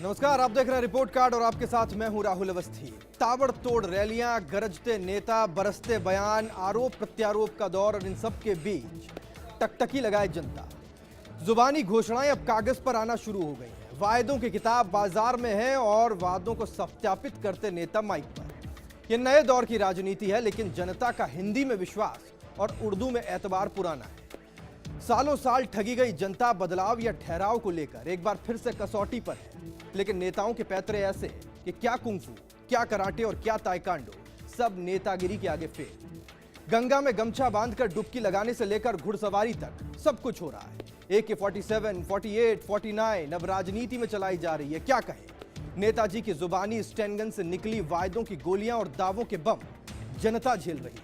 नमस्कार, आप देख रहे हैं रिपोर्ट कार्ड और आपके साथ मैं हूं राहुल अवस्थी। ताबड़तोड़ रैलियां, गरजते नेता, बरसते बयान, आरोप प्रत्यारोप का दौर और इन सब के बीच टकटकी लगाए जनता। जुबानी घोषणाएं अब कागज पर आना शुरू हो गई हैं। वायदों की किताब बाजार में है और वादों को सत्यापित करते नेता माइक पर। यह नए दौर की राजनीति है, लेकिन जनता का हिंदी में विश्वास और उर्दू में एतबार पुराना है। सालों साल ठगी गई जनता बदलाव या ठहराव को लेकर एक बार फिर से कसौटी पर है। लेकिन नेताओं के पैतरे ऐसे कि क्या कुंफू, क्या कराटे और क्या ताइक्वांडो, सब नेतागिरी के आगे फेल। गंगा में गमछा बांधकर डुबकी लगाने से लेकर घुड़सवारी तक सब कुछ हो रहा है। AK-47, 48, 49 अब राजनीति में चलाई जा रही है। क्या कहें, नेताजी की जुबानी स्टैंगन से निकली वायदों की गोलियां और दावों के बम जनता झेल रही है।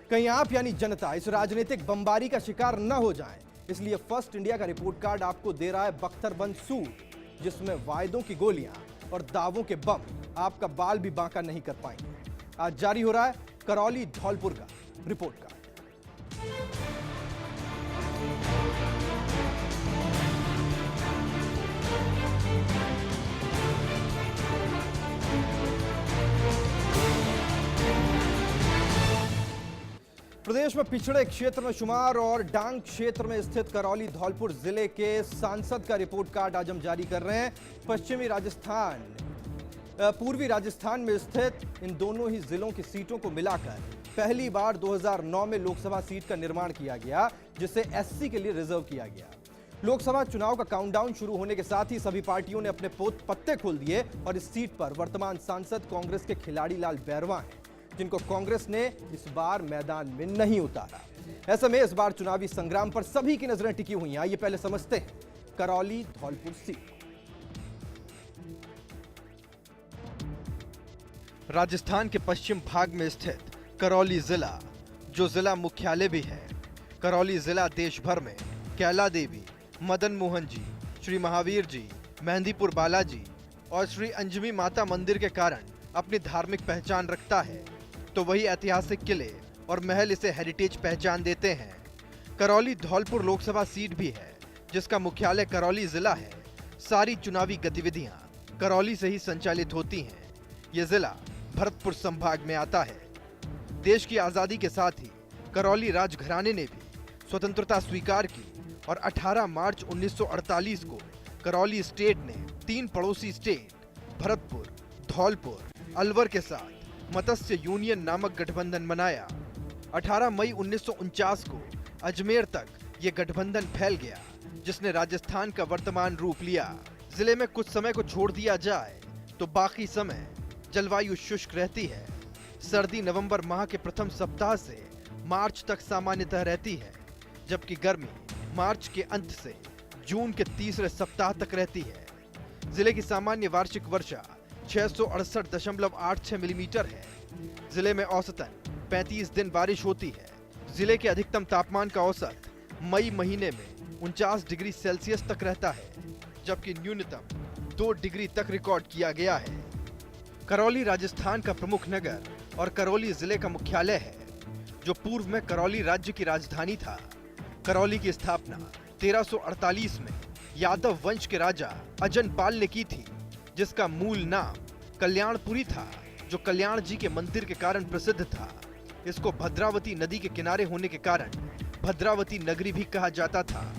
कहीं आप यानी जनता इस राजनीतिक बमबारी का शिकार न हो जाएं, इसलिए फर्स्ट इंडिया का रिपोर्ट कार्ड आपको दे रहा है बख्तरबंद सूट, जिसमें वायदों की गोलियां और दावों के बम आपका बाल भी बांका नहीं कर पाएंगे। आज जारी हो रहा है करौली धौलपुर का रिपोर्ट कार्ड। प्रदेश में पिछड़े क्षेत्र में शुमार और डांग क्षेत्र में स्थित करौली धौलपुर जिले के सांसद का रिपोर्ट कार्ड आज हम जारी कर रहे हैं। पश्चिमी राजस्थान, पूर्वी राजस्थान में स्थित इन दोनों ही जिलों की सीटों को मिलाकर पहली बार 2009 में लोकसभा सीट का निर्माण किया गया, जिसे SC के लिए रिजर्व किया गया। लोकसभा चुनाव का काउंटडाउन शुरू होने के साथ ही सभी पार्टियों ने अपने पत्ते खोल दिए और इस सीट पर वर्तमान सांसद कांग्रेस के खिलाड़ी लाल बैरवा हैं, जिनको कांग्रेस ने इस बार मैदान में नहीं उतारा। ऐसे में इस बार चुनावी संग्राम पर सभी की नजरें टिकी हुई हैं। आइए पहले समझते हैं करौली धौलपुर सीट। राजस्थान के पश्चिम भाग में स्थित करौली जिला, जो जिला मुख्यालय भी है। करौली जिला देश भर में कैला देवी, मदन मोहन जी, श्री महावीर जी, मेहंदीपुर बालाजी और श्री अंजमी माता मंदिर के कारण अपनी धार्मिक पहचान रखता है, तो वही ऐतिहासिक किले और महल इसे हेरिटेज पहचान देते हैं। करौली धौलपुर लोकसभा सीट भी है, जिसका मुख्यालय करौली जिला है। सारी चुनावी गतिविधियां करौली से ही संचालित होती हैं। यह जिला भरतपुर संभाग में आता है। देश की आजादी के साथ ही करौली राजघराने ने भी स्वतंत्रता स्वीकार की और 18 मार्च 1948 को करौली स्टेट ने 3 पड़ोसी स्टेट भरतपुर, धौलपुर, अलवर के साथ मत्स्य यूनियन नामक गठबंधन बनाया। 18 मई 1949 को अजमेर तक ये गठबंधन फैल गया, जिसने राजस्थान का वर्तमान रूप लिया। जिले में कुछ समय को छोड़ दिया जाए तो बाकी समय जलवायु शुष्क रहती है। सर्दी नवंबर माह के प्रथम सप्ताह से मार्च तक सामान्यतः रहती है, जबकि गर्मी मार्च के अंत से जून के तीसरे सप्ताह तक रहती है। जिले की सामान्य वार्षिक वर्षा 668.86 मिलीमीटर है। जिले में औसतन 35 दिन बारिश होती है। जिले के अधिकतम तापमान का औसत मई महीने में 49 डिग्री सेल्सियस तक रहता है, जबकि न्यूनतम 2 डिग्री तक रिकॉर्ड किया गया है। करौली राजस्थान का प्रमुख नगर और करौली जिले का मुख्यालय है, जो पूर्व में करौली राज्य की राजधानी था। करौली की स्थापना 1348 में यादव वंश के राजा अजनपाल ने की थी, जिसका मूल नाम कल्याणपुरी था, जो कल्याण जी के मंदिर के कारण प्रसिद्ध था। इसको भद्रावती नदी के किनारे होने के कारण भद्रावती नगरी भी कहा जाता था।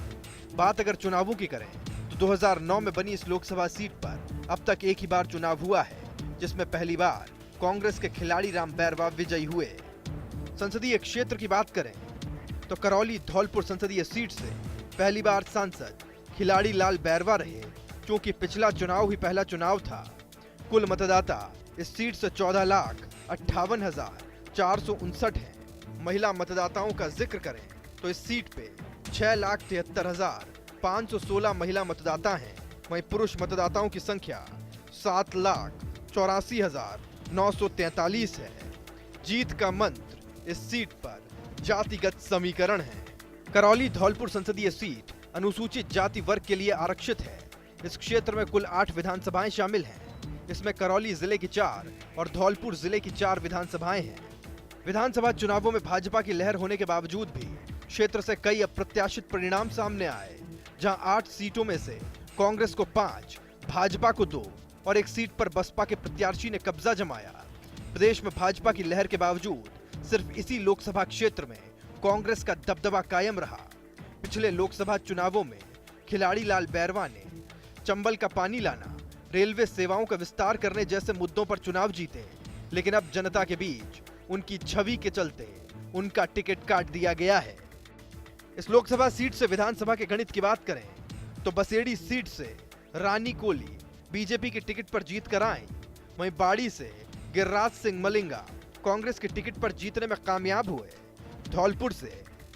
बात अगर चुनावों की करें तो 2009 में बनी इस लोकसभा सीट पर अब तक एक ही बार चुनाव हुआ है, जिसमें पहली बार कांग्रेस के खिलाड़ी राम बैरवा विजयी हुए। संसदीय क्षेत्र की बात करें तो करौली धौलपुर संसदीय सीट से पहली बार सांसद खिलाड़ी लाल बैरवा रहे, क्योंकि पिछला चुनाव ही पहला चुनाव था। कुल मतदाता इस सीट से 14,58,459 हैं। महिला मतदाताओं का जिक्र करें तो इस सीट पे 6,73,516 महिला मतदाता हैं। वहीं पुरुष मतदाताओं की संख्या 7,84,943 है। जीत का मंत्र इस सीट पर जातिगत समीकरण है। करौली धौलपुर संसदीय सीट अनुसूचित जाति वर्ग के लिए आरक्षित है। इस क्षेत्र में कुल 8 विधानसभाएं शामिल हैं। इसमें करौली जिले की 4 और धौलपुर जिले की 4 विधानसभाएं हैं। विधानसभा चुनावों में भाजपा की लहर होने के बावजूद भी क्षेत्र से कई अप्रत्याशित परिणाम सामने आए, जहां 8 सीटों में से कांग्रेस को 5, भाजपा को 2 और एक सीट पर बसपा के प्रत्याशी ने कब्जा जमाया। प्रदेश में भाजपा की लहर के बावजूद सिर्फ इसी लोकसभा क्षेत्र में कांग्रेस का दबदबा कायम रहा। पिछले लोकसभा चुनावों में खिलाड़ी लाल बैरवा ने चंबल का पानी लाना, रेलवे सेवाओं का विस्तार करने जैसे मुद्दों पर चुनाव जीते, लेकिन अब जनता के बीच उनकी छवि के चलते उनका टिकट काट दिया गया है। इस लोकसभा सीट से विधानसभा के गणित की बात करें तो बसेड़ी सीट से रानी कोली बीजेपी के टिकट पर जीत कर आए, वहीं बाड़ी से गिरिराज सिंह मलिंगा कांग्रेस के टिकट पर जीतने में कामयाब हुए। धौलपुर से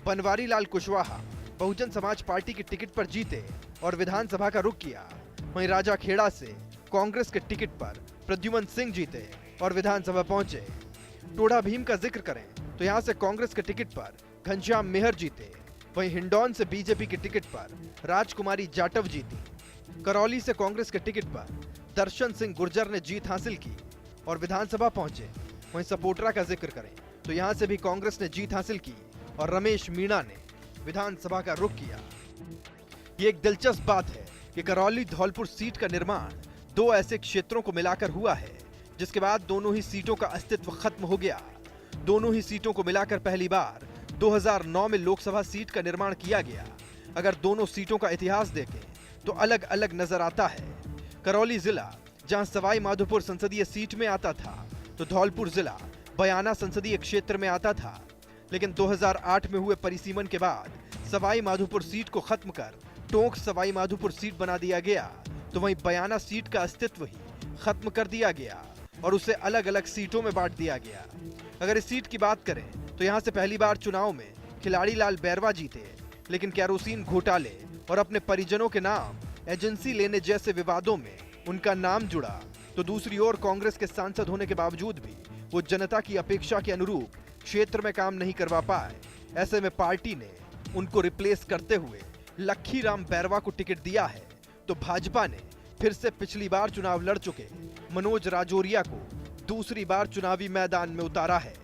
बनवारी लाल कुशवाहा बहुजन समाज पार्टी के टिकट पर जीते और विधानसभा का रुख किया। वहीं राजाखेड़ा से कांग्रेस के टिकट पर प्रद्युमन सिंह जीते और विधानसभा पहुंचे। टोडा भीम का जिक्र करें तो यहां से कांग्रेस के टिकट पर घनश्याम मेहर जीते। वहीं हिंडौन से बीजेपी के टिकट पर राजकुमारी जाटव जीती। करौली से कांग्रेस के टिकट पर दर्शन सिंह गुर्जर ने जीत हासिल की और विधानसभा पहुंचे। वहीं सपोटरा का जिक्र करें तो यहां से भी कांग्रेस ने जीत हासिल की और रमेश मीणा ने विधानसभा का रुख किया। ये एक दिलचस्प बात है कि करौली धौलपुर सीट का निर्माण 2 ऐसे क्षेत्रों को मिलाकर हुआ है जिसके बाद दोनों ही सीटों का अस्तित्व खत्म हो गया। दोनों ही सीटों को मिलाकर पहली बार 2009 में लोकसभा सीट का निर्माण किया गया। अगर दोनों सीटों का इतिहास देखें तो अलग अलग नजर आता है। करौली जिला जहां सवाई माधोपुर संसदीय सीट में आता था तो धौलपुर जिला बयाना संसदीय क्षेत्र में आता था, लेकिन 2008 में हुए परिसीमन के बाद सवाई माधोपुर सीट को खत्म कर टोंक सवाई माधोपुर सीट बना दिया गया, तो वहीं बयाना सीट का अस्तित्व ही खत्म कर दिया गया और उसे अलग अलग सीटों में बांट दिया गया। अगर इस सीट की बात करें तो यहां से पहली बार चुनाव में खिलाड़ी लाल बैरवा जीते, लेकिन कैरोसिन घोटाले और अपने परिजनों के नाम एजेंसी लेने जैसे विवादों में उनका नाम जुड़ा, तो दूसरी ओर कांग्रेस के सांसद होने के बावजूद भी वो जनता की अपेक्षा के अनुरूप क्षेत्र में काम नहीं करवा पाए। ऐसे में पार्टी ने उनको रिप्लेस करते हुए लखीराम बैरवा को टिकट दिया है, तो भाजपा ने फिर से पिछली बार चुनाव लड़ चुके मनोज राजौरिया को दूसरी बार चुनावी मैदान में उतारा है।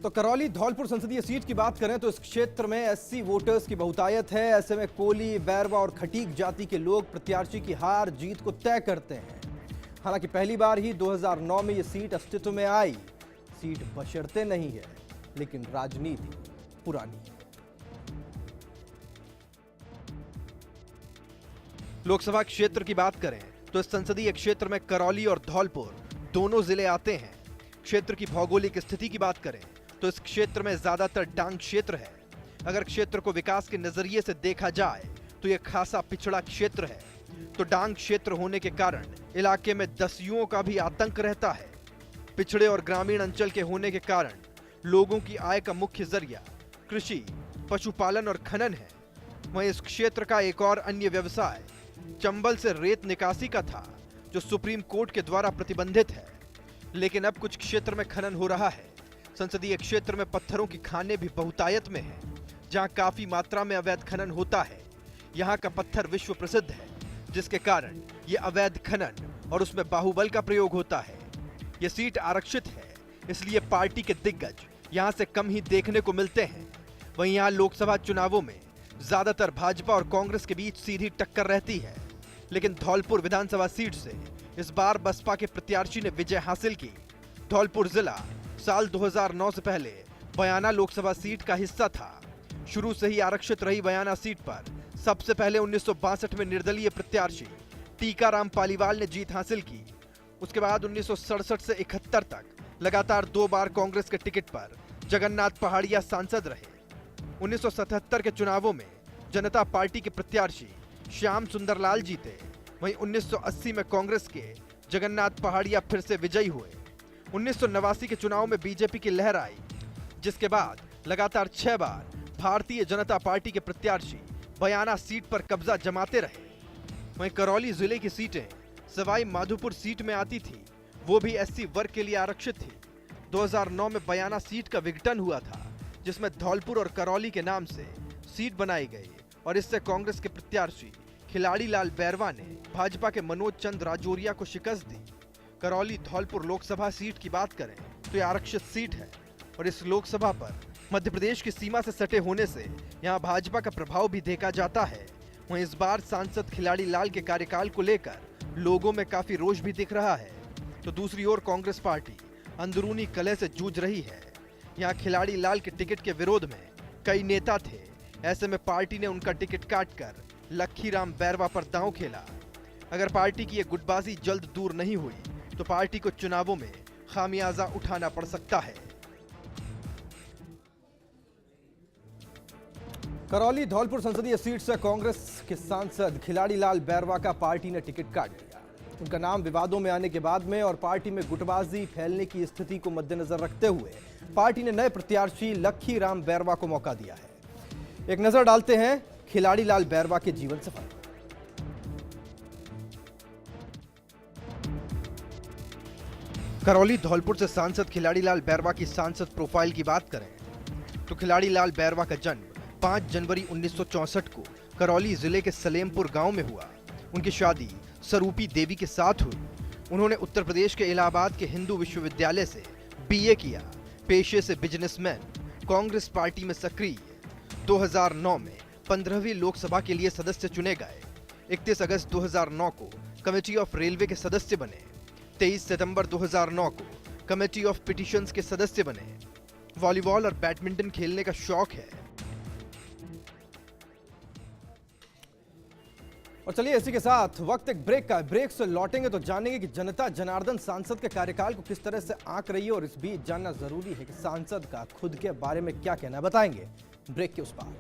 तो करौली धौलपुर संसदीय सीट की बात करें तो इस क्षेत्र में एससी वोटर्स की बहुतायत है। ऐसे में कोली, बैरवा और खटीक जाति के लोग प्रत्याशी की हार जीत को तय करते हैं। हालांकि पहली बार ही 2009 में यह सीट अस्तित्व में आई। सीट बशर्ते नहीं है, लेकिन राजनीति पुरानी है। लोकसभा क्षेत्र की बात करें तो इस संसदीय क्षेत्र में करौली और धौलपुर दोनों जिले आते हैं। क्षेत्र की भौगोलिक स्थिति की बात करें तो इस क्षेत्र में ज्यादातर डांग क्षेत्र है। अगर क्षेत्र को विकास के नजरिए से देखा जाए तो यह खासा पिछड़ा क्षेत्र है, तो डांग क्षेत्र होने के कारण इलाके में दस्युओं का भी आतंक रहता है। पिछड़े और ग्रामीण अंचल के होने के कारण लोगों की आय का मुख्य जरिया कृषि, पशुपालन और खनन है। वहीं इस क्षेत्र का एक और अन्य व्यवसाय चंबल से रेत निकासी का था, जो सुप्रीम कोर्ट के द्वारा प्रतिबंधित है, लेकिन अब कुछ क्षेत्र में खनन हो रहा है। संसदीय क्षेत्र में पत्थरों की खानें भी बहुतायत में है, जहां काफी मात्रा में अवैध खनन होता है। यहां का पत्थर विश्व प्रसिद्ध है, जिसके कारण ये अवैध खनन और उसमें बाहुबल का प्रयोग होता है। यह सीट आरक्षित है, इसलिए पार्टी के दिग्गज यहां से कम ही देखने को मिलते हैं। वहीं यहां लोकसभा चुनावों में ज्यादातर भाजपा और कांग्रेस के बीच सीधी टक्कर रहती है, लेकिन धौलपुर विधानसभा सीट से इस बार बसपा के प्रत्याशी ने विजय हासिल की। धौलपुर जिला साल 2009 से पहले बयाना लोकसभा सीट का हिस्सा था। शुरू से ही आरक्षित रही बयाना सीट पर सबसे पहले 1962 में निर्दलीय प्रत्याशी टीकाराम पालीवाल ने जीत हासिल की। उसके बाद 1967 से 71 तक लगातार 2 बार कांग्रेस के टिकट पर जगन्नाथ पहाड़िया सांसद रहे। 1977 के चुनावों में जनता पार्टी के प्रत्याशी श्याम सुंदर लाल जीते। वहीं 1980 में कांग्रेस के जगन्नाथ पहाड़िया फिर से विजयी हुए। 1989 के चुनाव में बीजेपी की लहर आई, जिसके बाद लगातार 6 बार भारतीय जनता पार्टी के प्रत्याशी बयाना सीट पर कब्जा जमाते रहे। वहीं करौली जिले की सीटें सवाई माधोपुर सीट में आती थी, वो भी एससी वर्ग के लिए आरक्षित थी। 2009 में बयाना सीट का विघटन हुआ था, जिसमें धौलपुर और करौली के नाम से सीट बनाई गई और इससे कांग्रेस के प्रत्याशी खिलाड़ी लाल बैरवा ने भाजपा के मनोज चंद राजौरिया को शिकस्त दी। करौली धौलपुर लोकसभा सीट की बात करें तो यह आरक्षित सीट है और इस लोकसभा पर मध्य प्रदेश की सीमा से सटे होने से यहां भाजपा का प्रभाव भी देखा जाता है। वहीं इस बार सांसद खिलाड़ी लाल के कार्यकाल को लेकर लोगों में काफी रोष भी दिख रहा है। तो दूसरी ओर कांग्रेस पार्टी अंदरूनी कलह से जूझ रही है। यहाँ खिलाड़ी लाल के टिकट के विरोध में कई नेता थे। ऐसे में पार्टी ने उनका टिकट काटकर लखीराम बैरवा पर दांव खेला। अगर पार्टी की ये गुटबाजी जल्द दूर नहीं हुई तो पार्टी को चुनावों में खामियाजा उठाना पड़ सकता है। करौली धौलपुर संसदीय सीट से कांग्रेस के सांसद खिलाड़ी लाल बैरवा का पार्टी ने टिकट काट दिया। उनका नाम विवादों में आने के बाद में और पार्टी में गुटबाजी फैलने की स्थिति को मद्देनजर रखते हुए पार्टी ने नए प्रत्याशी लखीराम बैरवा को मौका दिया है। एक नजर डालते हैं खिलाड़ी लाल बैरवा के जीवन सफर। करौली धौलपुर से सांसद खिलाड़ी लाल बैरवा की सांसद प्रोफाइल की बात करें तो खिलाड़ी लाल बैरवा का जन्म 5 जनवरी 1964 को करौली जिले के सलेमपुर गांव में हुआ। उनकी शादी स्वरूपी देवी के साथ हुई। उन्होंने उत्तर प्रदेश के इलाहाबाद के हिंदू विश्वविद्यालय से बीए किया। पेशे से बिजनेसमैन, कांग्रेस पार्टी में सक्रिय। 2009 में 15वीं लोकसभा के लिए सदस्य चुने गए। 31 अगस्त 2009 को कमेटी ऑफ रेलवे के सदस्य बने। 23 सितंबर 2009 को कमेटी ऑफ पिटिशंस के सदस्य बने। वॉलीबॉल और बैडमिंटन खेलने का शौक है। और चलिए इसी के साथ वक्त एक ब्रेक का। ब्रेक से लौटेंगे तो जानेंगे कि जनता जनार्दन सांसद के कार्यकाल को किस तरह से आंक रही है और इस बीच जानना जरूरी है कि सांसद का खुद के बारे में क्या कहना है। बताएंगे ब्रेक के उस पार।